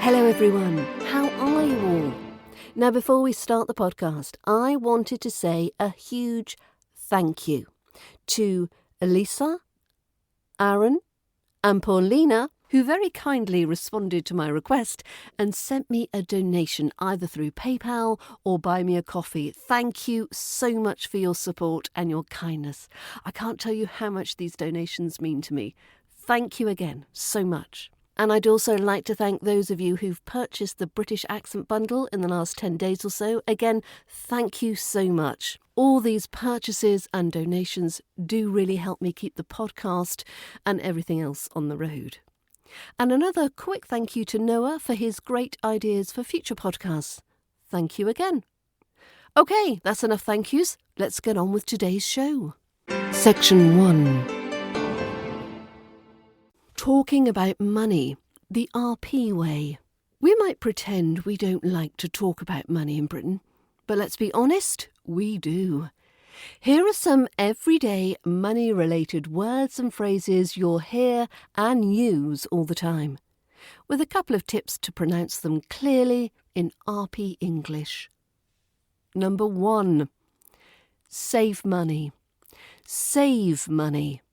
Hello everyone, how are you all? Now before we start the podcast, I wanted to say a huge thank you to Elisa, Aaron and Paulina, who very kindly responded to my request and sent me a donation either through PayPal or Buy Me a Coffee. Thank you so much for your support and your kindness. I can't tell you how much these donations mean to me. Thank you again so much. And I'd also like to thank those of you who've purchased the British Accent Bundle in the last 10 days or so. Again, thank you so much. All these purchases and donations do really help me keep the podcast and everything else on the road. And another quick thank you to Noah for his great ideas for future podcasts. Thank you again. Okay, that's enough thank yous. Let's get on with today's show. Section 1. Talking about money, the RP way. We might pretend we don't like to talk about money in Britain, but let's be honest, we do. Here are some everyday money-related words and phrases you'll hear and use all the time, with a couple of tips to pronounce them clearly in RP English. Number 1. Save money. Save money.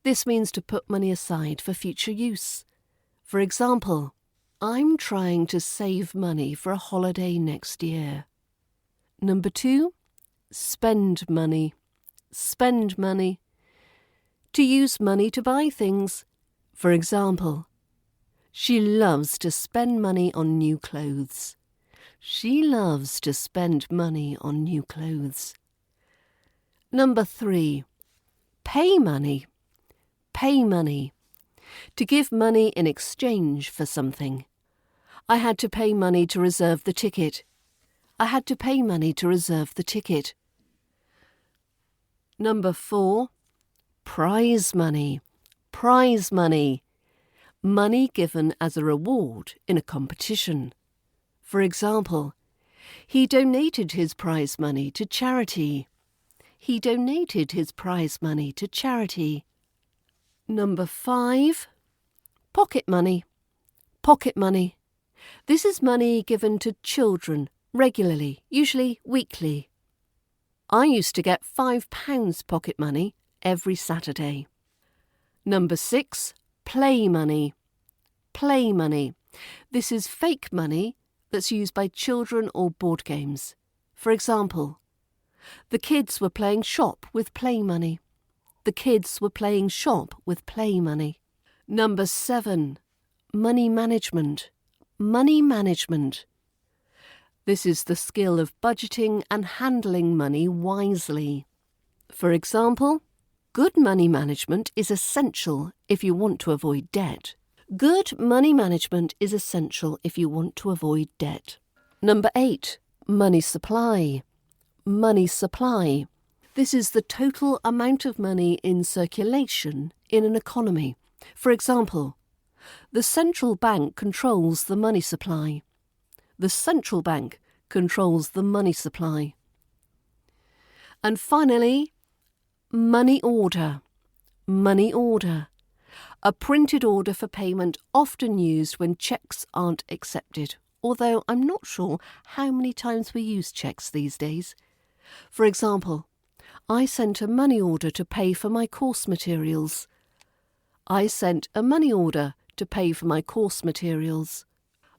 This means to put money aside for future use. For example, I'm trying to save money for a holiday next year. Number 2, spend money. Spend money. To use money to buy things. For example, she loves to spend money on new clothes. She loves to spend money on new clothes. Number 3, pay money. Pay money. To give money in exchange for something. I had to pay money to reserve the ticket. I had to pay money to reserve the ticket. Number 4, prize money. Prize money. Money given as a reward in a competition. For example, he donated his prize money to charity. He donated his prize money to charity. Number 5, pocket money. Pocket money. This is money given to children regularly, usually weekly. I used to get £5 pocket money every Saturday. Number 6, play money. Play money. This is fake money that's used by children or board games. For example, the kids were playing shop with play money. The kids were playing shop with play money. Number 7, money management. Money management. This is the skill of budgeting and handling money wisely. For example, good money management is essential if you want to avoid debt. Good money management is essential if you want to avoid debt. Number 8, money supply. Money supply. This is the total amount of money in circulation in an economy. For example, the central bank controls the money supply. The central bank controls the money supply. And finally, money order. Money order. A printed order for payment often used when cheques aren't accepted, although I'm not sure how many times we use cheques these days. For example, I sent a money order to pay for my course materials. I sent a money order to pay for my course materials.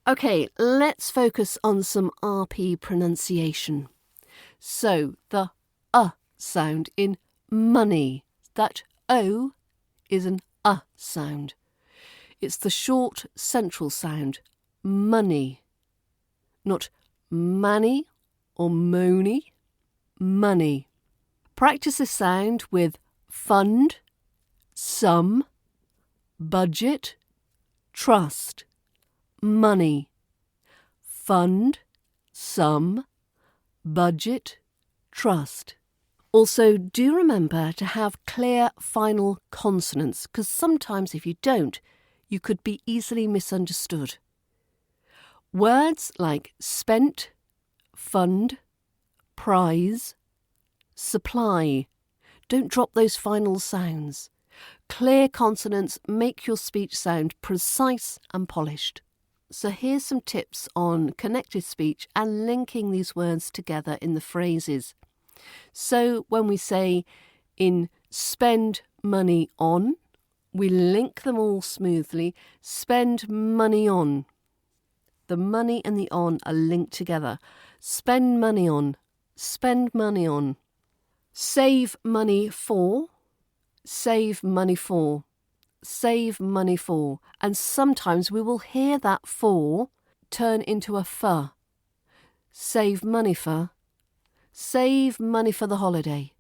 Okay, let's focus on some RP pronunciation. So, the sound in money. That O is an sound. It's the short central sound, money. Not manny or money, money. Practice this sound with fund, sum, budget, trust, money. Fund, sum, budget, trust. Also, do remember to have clear final consonants, because sometimes if you don't, you could be easily misunderstood. Words like spent, fund, prize, supply. Don't drop those final sounds. Clear consonants make your speech sound precise and polished. So here's some tips on connected speech and linking these words together in the phrases. So when we say in spend money on, we link them all smoothly. Spend money on. The money and the on are linked together. Spend money on. Spend money on. Save money for. Save money for. Save money for. And sometimes we will hear that for turn into a for. Save money for. Save money for the holiday.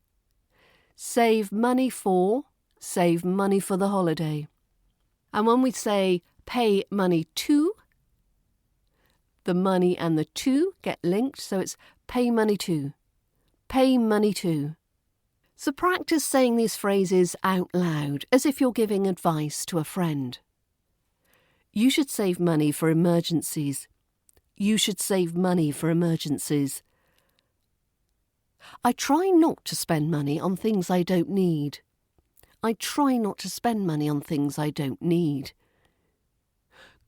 Save money for. Save money for the holiday. And when we say pay money to, the money and the to get linked, so it's pay money to. Pay money to. So practice saying these phrases out loud, as if you're giving advice to a friend. You should save money for emergencies. You should save money for emergencies. I try not to spend money on things I don't need. I try not to spend money on things I don't need.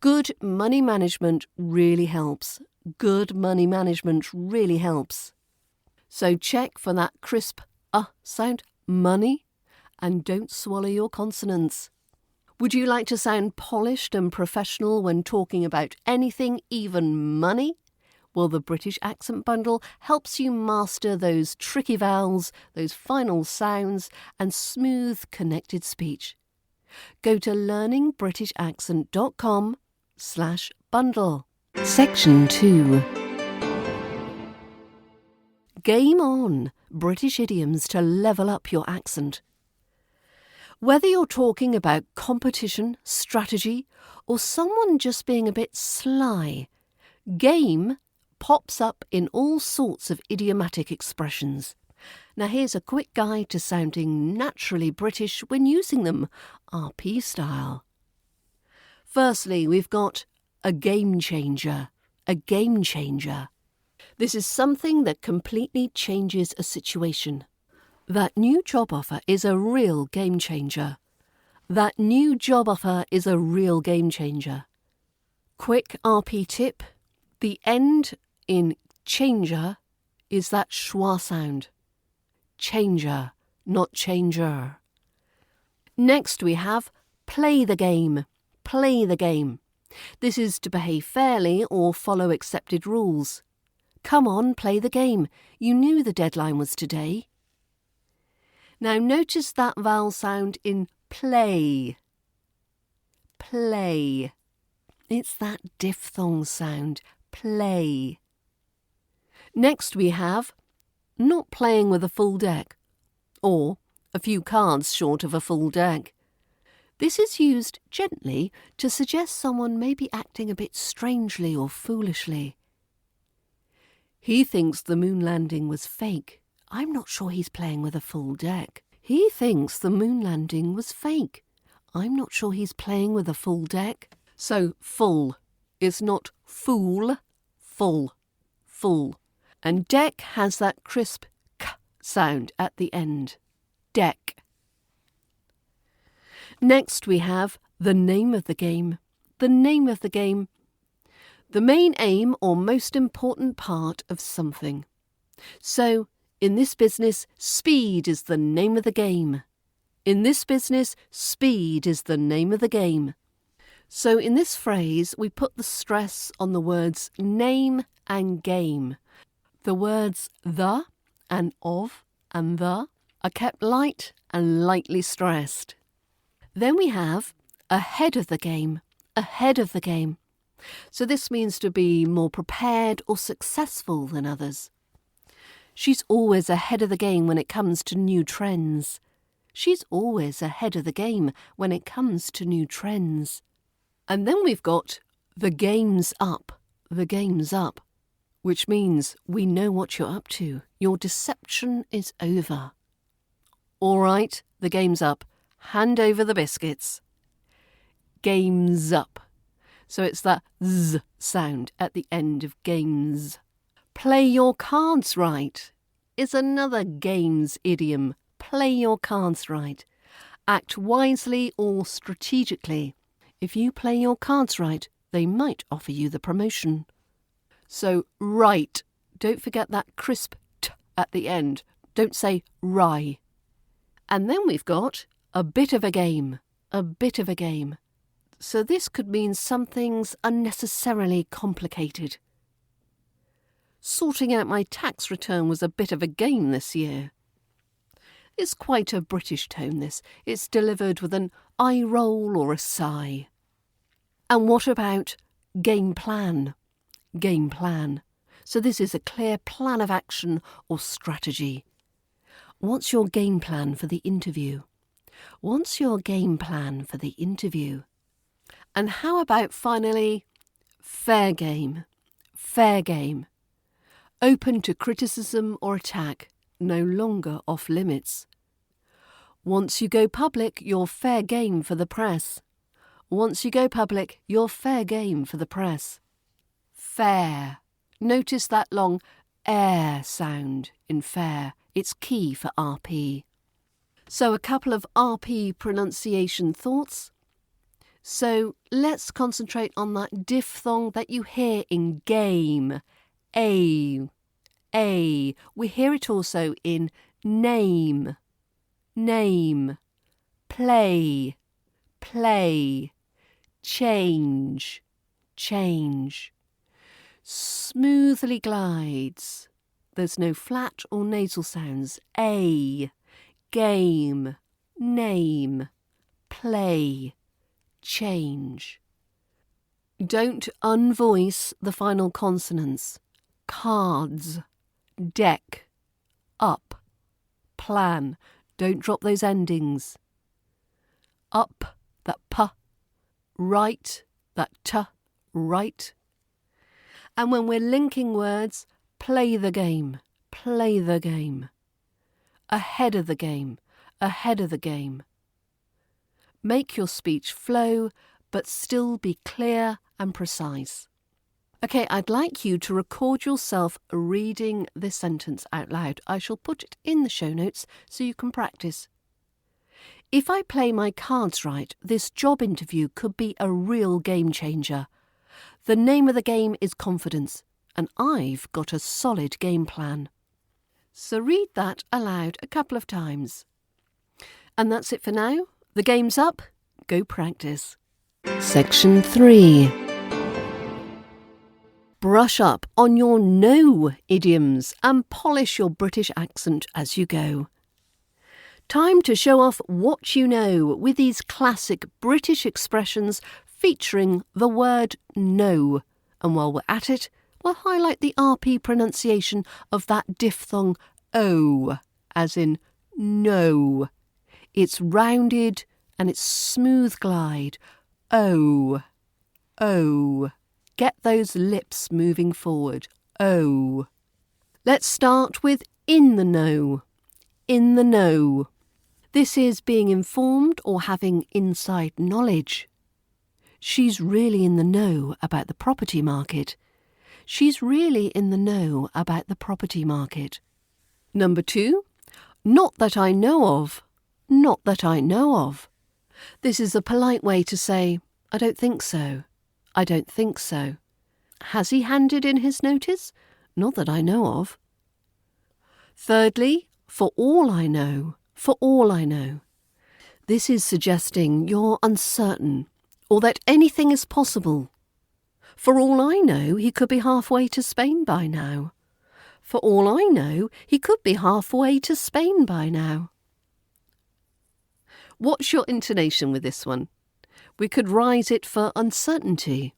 Good money management really helps. Good money management really helps. So check for that crisp sound, money, and don't swallow your consonants. Would you like to sound polished and professional when talking about anything, even money? Well, the British Accent Bundle helps you master those tricky vowels, those final sounds, and smooth connected speech. Go to learningbritishaccent.com/bundle. Section 2. Game on! British idioms to level up your accent. Whether you're talking about competition, strategy, or someone just being a bit sly, game pops up in all sorts of idiomatic expressions. Now here's a quick guide to sounding naturally British when using them, RP style. Firstly, we've got a game changer. A game changer. This is something that completely changes a situation. That new job offer is a real game changer. That new job offer is a real game changer. Quick RP tip. The end in changer is that schwa sound. Changer, not changer. Next we have play the game. Play the game. This is to behave fairly or follow accepted rules. Come on, play the game. You knew the deadline was today. Now notice that vowel sound in play. Play. It's that diphthong sound. Play. Next we have not playing with a full deck, or a few cards short of a full deck. This is used gently to suggest someone may be acting a bit strangely or foolishly. He thinks the moon landing was fake. I'm not sure he's playing with a full deck. He thinks the moon landing was fake. I'm not sure he's playing with a full deck. So full is not fool, full, full. And deck has that crisp k sound at the end. Deck. Next we have the name of the game. The name of the game. The main aim or most important part of something. So, in this business, speed is the name of the game. In this business, speed is the name of the game. So in this phrase, we put the stress on the words name and game. The words the and of and the are kept light and lightly stressed. Then we have ahead of the game. Ahead of the game. So this means to be more prepared or successful than others. She's always ahead of the game when it comes to new trends. She's always ahead of the game when it comes to new trends. And then we've got the game's up. The game's up. Which means we know what you're up to. Your deception is over. All right, the game's up. Hand over the biscuits. Game's up. So it's that z sound at the end of games. Play your cards right is another games idiom. Play your cards right. Act wisely or strategically. If you play your cards right, they might offer you the promotion. So, right. Don't forget that crisp t at the end. Don't say rye. And then we've got a bit of a game. A bit of a game. So this could mean something's unnecessarily complicated. Sorting out my tax return was a bit of a game this year. It's quite a British tone, this. It's delivered with an eye roll or a sigh. And what about game plan? Game plan. So this is a clear plan of action or strategy. What's your game plan for the interview? What's your game plan for the interview? And how about finally, fair game? Fair game. Open to criticism or attack, no longer off limits. Once you go public, you're fair game for the press. Once you go public, you're fair game for the press. Fair. Notice that long air sound in fair. It's key for RP. So a couple of RP pronunciation thoughts. So let's concentrate on that diphthong that you hear in game. A. We hear it also in name. Name. Play. Play. Change. Change. Smoothly glides. There's no flat or nasal sounds. A. Game. Name. Play. Change. Don't unvoice the final consonants. Cards. Deck. Up. Plan. Don't drop those endings. Up, that p. Right, that t. Right. And when we're linking words, play the game. Play the game. Ahead of the game. Ahead of the game. Make your speech flow, but still be clear and precise. Okay, I'd like you to record yourself reading this sentence out loud. I shall put it in the show notes so you can practice. If I play my cards right, this job interview could be a real game changer. The name of the game is confidence, and I've got a solid game plan. So read that aloud a couple of times. And that's it for now. The game's up. Go practice. Section 3. Brush up on your no idioms and polish your British accent as you go. Time to show off what you know with these classic British expressions featuring the word no. And while we're at it, we'll highlight the RP pronunciation of that diphthong O, as in no. It's rounded and it's smooth glide. O. O. Get those lips moving forward. O. Let's start with in the know. In the know. This is being informed or having inside knowledge. She's really in the know about the property market. She's really in the know about the property market. Number 2, not that I know of. Not that I know of. This is a polite way to say, I don't think so. I don't think so. Has he handed in his notice? Not that I know of. Thirdly, for all I know. For all I know. This is suggesting you're uncertain or that anything is possible. For all I know, he could be halfway to Spain by now. For all I know, he could be halfway to Spain by now. What's your intonation with this one? We could rise it for uncertainty.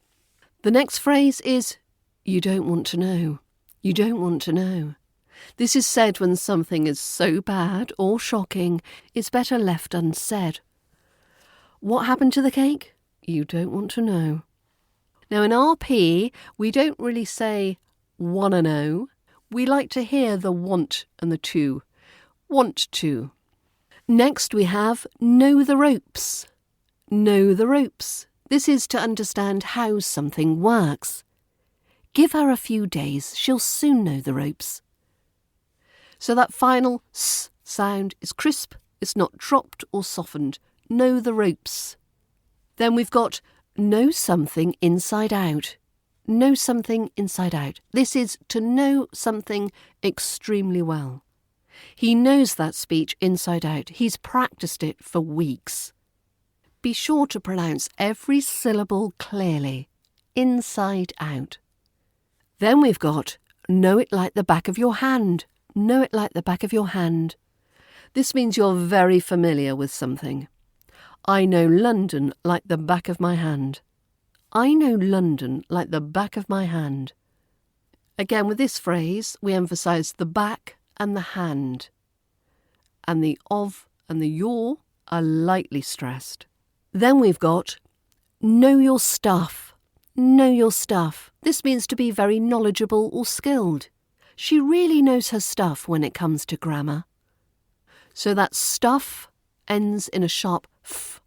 The next phrase is, you don't want to know. You don't want to know. This is said when something is so bad or shocking, it's better left unsaid. What happened to the cake? You don't want to know. Now in RP, we don't really say wanna know. We like to hear the want and the to. Want to. Next we have know the ropes. Know the ropes. This is to understand how something works. Give her a few days, she'll soon know the ropes. So that final s sound is crisp, it's not dropped or softened. Know the ropes. Then we've got know something inside out. Know something inside out. This is to know something extremely well. He knows that speech inside out. He's practiced it for weeks. Be sure to pronounce every syllable clearly, inside out. Then we've got know it like the back of your hand. Know it like the back of your hand. This means you're very familiar with something. I know London like the back of my hand. I know London like the back of my hand. Again, with this phrase, we emphasise the back and the hand. And the of and the your are lightly stressed. Then we've got know your stuff. Know your stuff. This means to be very knowledgeable or skilled. She really knows her stuff when it comes to grammar. So that stuff ends in a sharp f.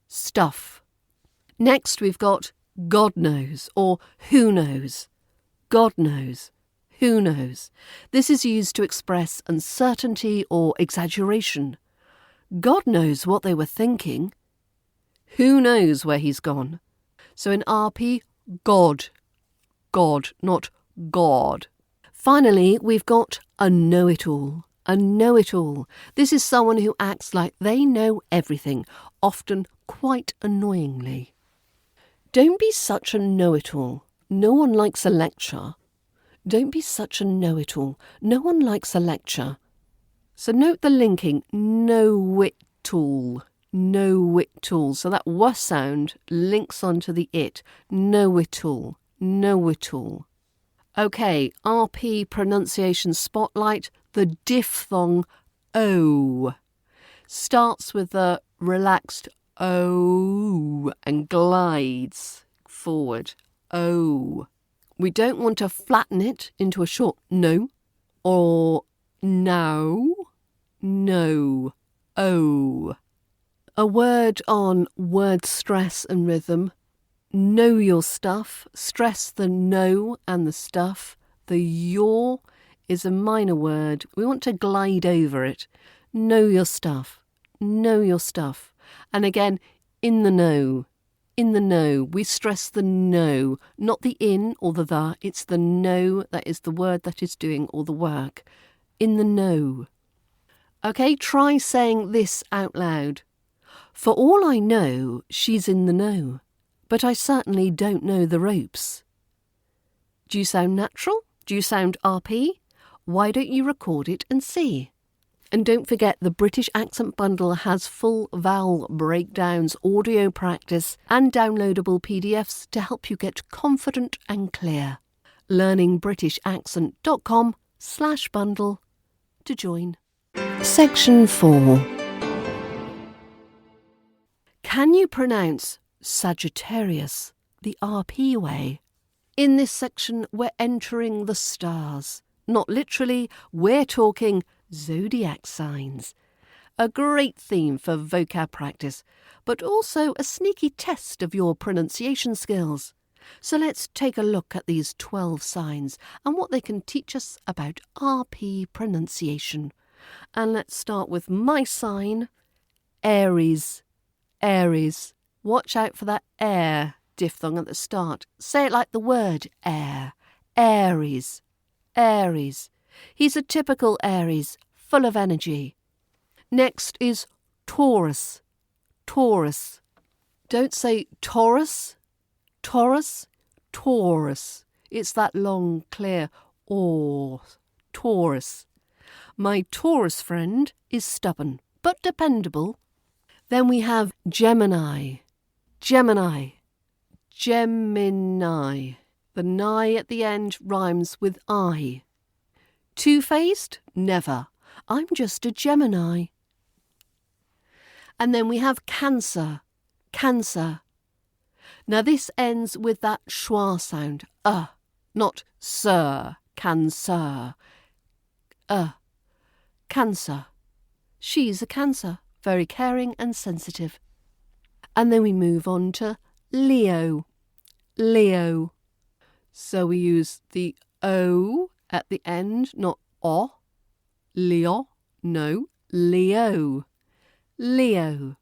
Stuff. Next we've got God knows or who knows. God knows. Who knows? This is used to express uncertainty or exaggeration. God knows what they were thinking. Who knows where he's gone? So in RP, God. God, not God. Finally, we've got a know-it-all. A know-it-all. This is someone who acts like they know everything, often quite annoyingly. Don't be such a know-it-all. No one likes a lecture. Don't be such a know-it-all. No one likes a lecture. So note the linking, know-it-all. Know-it-all. So that w sound links onto the it. Know-it-all. Know-it-all. Okay, RP pronunciation spotlight. The diphthong O starts with the relaxed O and glides forward. O. We don't want to flatten it into a short no or no. No. O. A word on word stress and rhythm. Know your stuff. Stress the know and the stuff. The your is a minor word. We want to glide over it. Know your stuff. Know your stuff. And again, in the know. In the know. We stress the know, not the in or the. It's the know that is the word that is doing all the work. In the know. Okay, try saying this out loud. For all I know, she's in the know. But I certainly don't know the ropes. Do you sound natural? Do you sound RP? Why don't you record it and see? And don't forget the British Accent Bundle has full vowel breakdowns, audio practice and downloadable PDFs to help you get confident and clear. learningbritishaccent.com/bundle to join. Section 4. Can you pronounce Sagittarius the RP way? In this section, we're entering the stars. Not literally, we're talking Zodiac signs. A great theme for vocab practice, but also a sneaky test of your pronunciation skills. So let's take a look at these 12 signs and what they can teach us about RP pronunciation. And let's start with my sign, Aries. Aries. Watch out for that air diphthong at the start. Say it like the word air. Aries. Aries. He's a typical Aries, full of energy. Next is Taurus. Taurus. Don't say Taurus. Taurus. Taurus. It's that long, clear or. Taurus. My Taurus friend is stubborn, but dependable. Then we have Gemini. Gemini. Gemini. The nigh at the end rhymes with I. Two-faced? Never. I'm just a Gemini. And then we have Cancer. Cancer. Now this ends with that schwa sound. Not sir. Cancer. Cancer. She's a Cancer. Very caring and sensitive. And then we move on to Leo. Leo. So we use the O at the end, not O. Leo. No. Leo. Leo.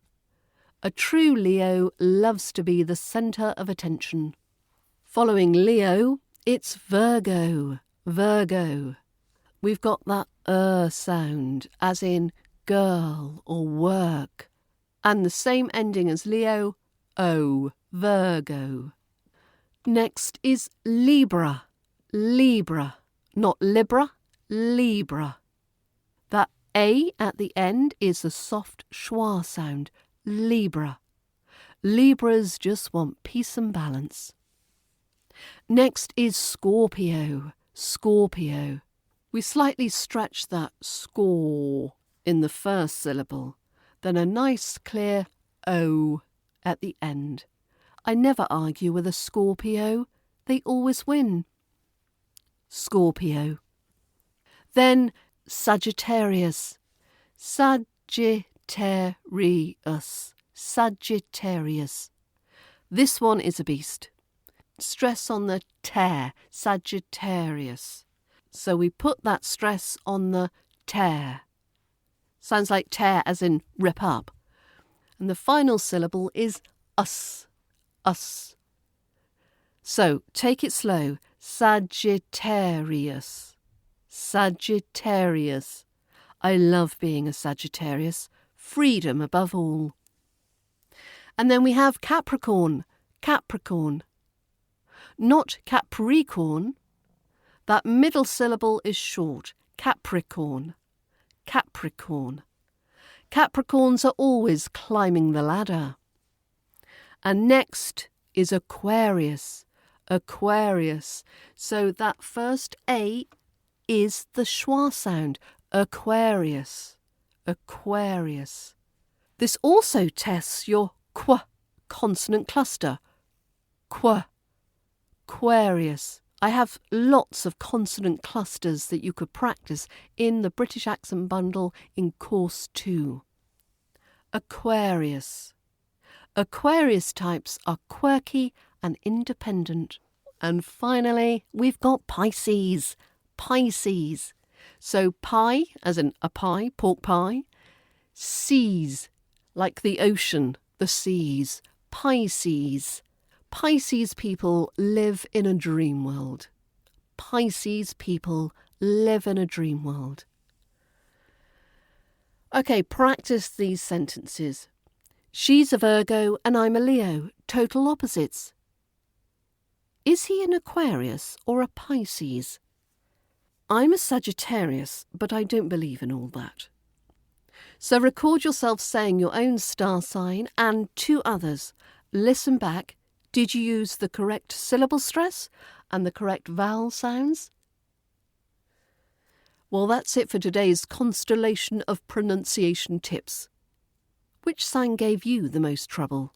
A true Leo loves to be the centre of attention. Following Leo, it's Virgo. Virgo. We've got that sound, as in girl or work. And the same ending as Leo, O, Virgo. Next is Libra. Libra. Not Libra, Libra. That A at the end is the soft schwa sound, Libra. Libras just want peace and balance. Next is Scorpio. Scorpio. We slightly stretch that score in the first syllable, then a nice clear O at the end. I never argue with a Scorpio. They always win. Scorpio. Then Sagittarius. Sagittarius. Sagittarius. This one is a beast. Stress on the tear, Sagittarius. So we put that stress on the tear. Sounds like tear as in rip up. And the final syllable is us. Us. So take it slow. Sagittarius. Sagittarius. I love being a Sagittarius. Freedom above all. And then we have Capricorn. Capricorn. Not Capricorn. That middle syllable is short. Capricorn. Capricorn. Capricorns are always climbing the ladder. And next is Aquarius. Aquarius. So that first A is the schwa sound. Aquarius. Aquarius. This also tests your qu consonant cluster. Qu. Aquarius. I have lots of consonant clusters that you could practice in the British Accent Bundle in Course 2. Aquarius. Aquarius types are quirky and independent. And finally, we've got Pisces. Pisces. So pie, as in a pie, pork pie. Seas, like the ocean, the seas. Pisces. Pisces people live in a dream world. Pisces people live in a dream world. Okay, practice these sentences. She's a Virgo and I'm a Leo, total opposites. Is he an Aquarius or a Pisces? I'm a Sagittarius, but I don't believe in all that. So record yourself saying your own star sign and 2 others. Listen back. Did you use the correct syllable stress and the correct vowel sounds? Well, that's it for today's constellation of pronunciation tips. Which sign gave you the most trouble?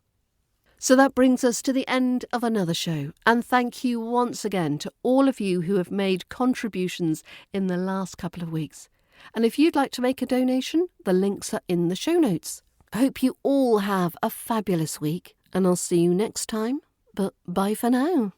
So that brings us to the end of another show, and thank you once again to all of you who have made contributions in the last couple of weeks. And if you'd like to make a donation, the links are in the show notes. I hope you all have a fabulous week, and I'll see you next time. But bye for now.